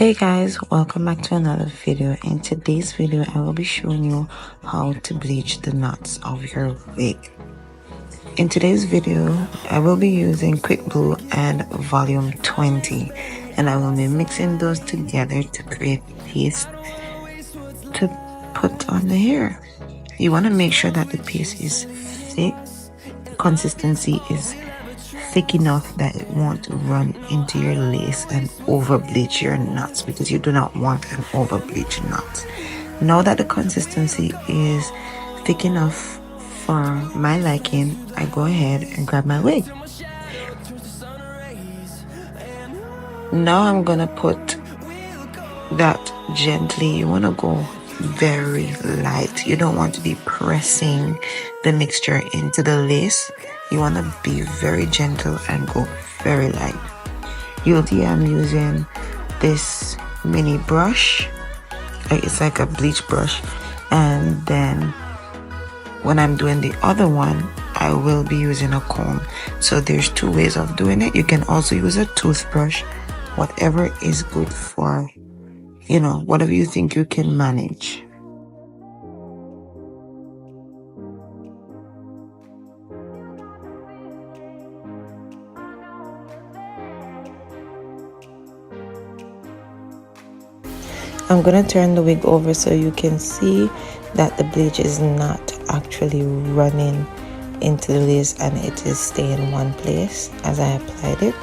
Hey guys, welcome back to another video. In today's video I will be showing you how to bleach the knots of your wig. In today's video I will be using Quick Blue and volume 20 and I will be mixing those together to create paste to put on the hair. You want to make sure that the paste is thick, the consistency is thick enough that it won't run into your lace and over bleach your knots, because you do not want an over bleach knot. Now that the consistency is thick enough for my liking, I go ahead and grab my wig. Now I'm gonna put that gently. You want to go very light. You don't want to be pressing the mixture into the lace. You want to be very gentle and go very light. You'll see I'm using this mini brush. It's like a bleach brush, and then when I'm doing the other one I will be using a comb. So there's two ways of doing it. You can also use a toothbrush, whatever is good for, you know, whatever you think you can manage. I'm gonna turn the wig over so you can see that the bleach is not actually running into the lace and it is staying in one place as I applied it.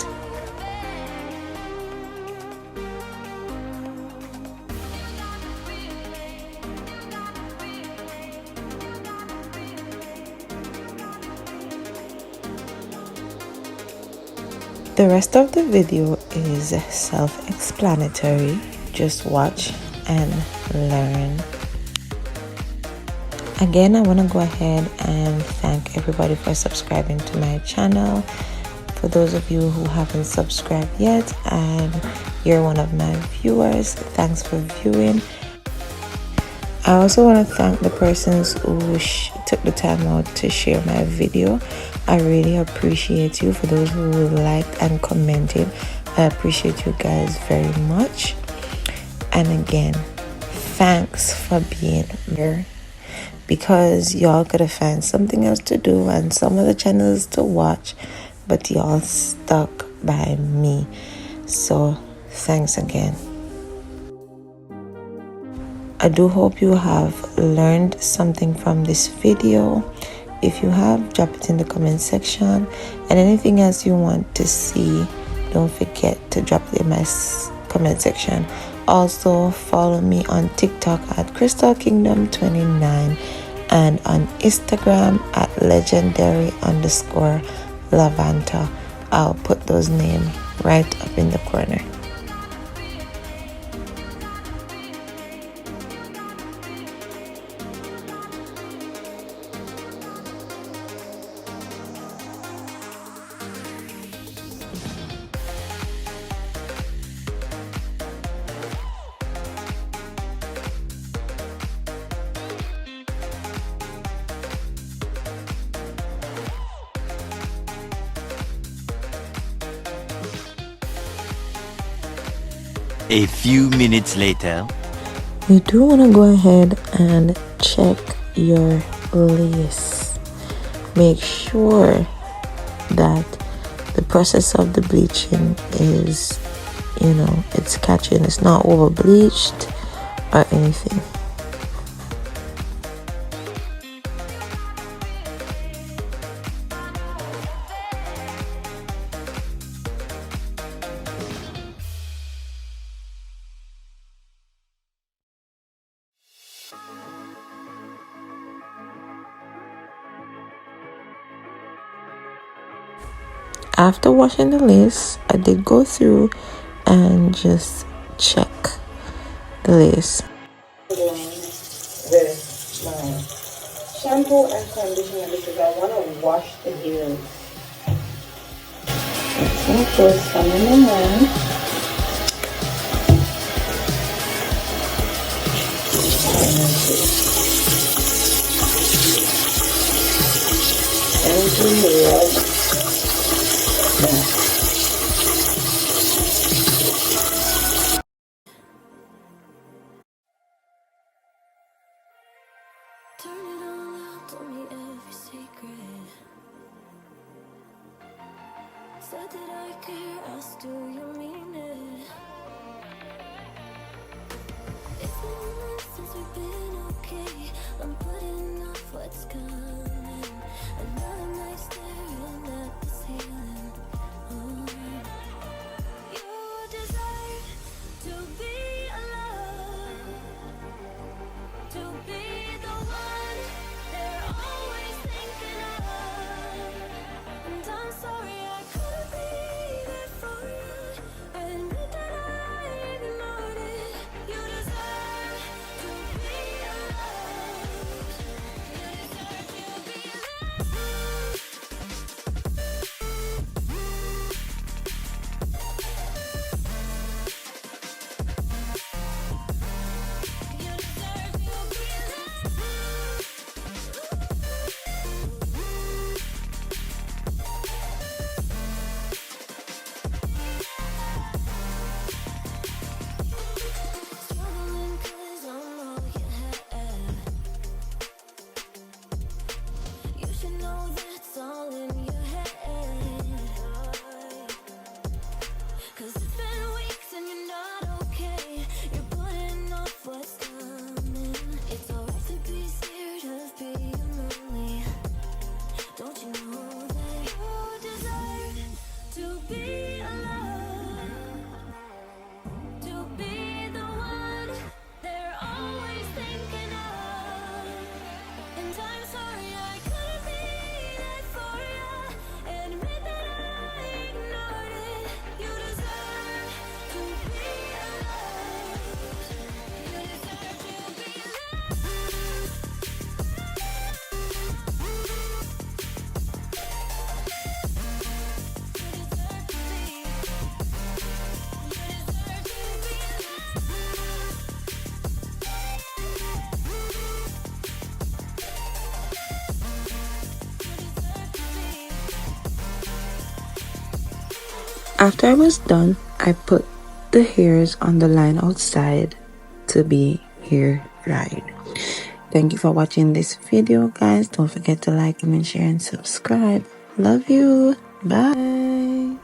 The rest of the video is self-explanatory. Just watch and learn. Again, I want to go ahead and thank everybody for subscribing to my channel. For those of you who haven't subscribed yet and you're one of my viewers, thanks for viewing. I also want to thank the persons who took the time out to share my video. I really appreciate you. For those who liked and commented, I appreciate you guys very much. And again, thanks for being here, because y'all could have found something else to do and some other channels to watch, but y'all stuck by me. So thanks again. I do hope you have learned something from this video. If you have, drop it in the comment section, and anything else you want to see, don't forget to drop it in my comment section. Also follow me on TikTok at crystalkingdom29 and on Instagram at legendary_lavanta. I'll put those names right up in the corner. A few minutes later. You do want to go ahead and check your lace. Make sure that the process of the bleaching is, you know, it's catching, it's not over bleached or anything. After washing the lace, I did go through and just check the lace. With my shampoo and conditioner because I want to wash the hair. It's going to put some in the hand. And do rub. After I was done, I put the hairs on the line outside to be hair dried. Thank you for watching this video, guys. Don't forget to like, comment, share, and subscribe. Love you. Bye.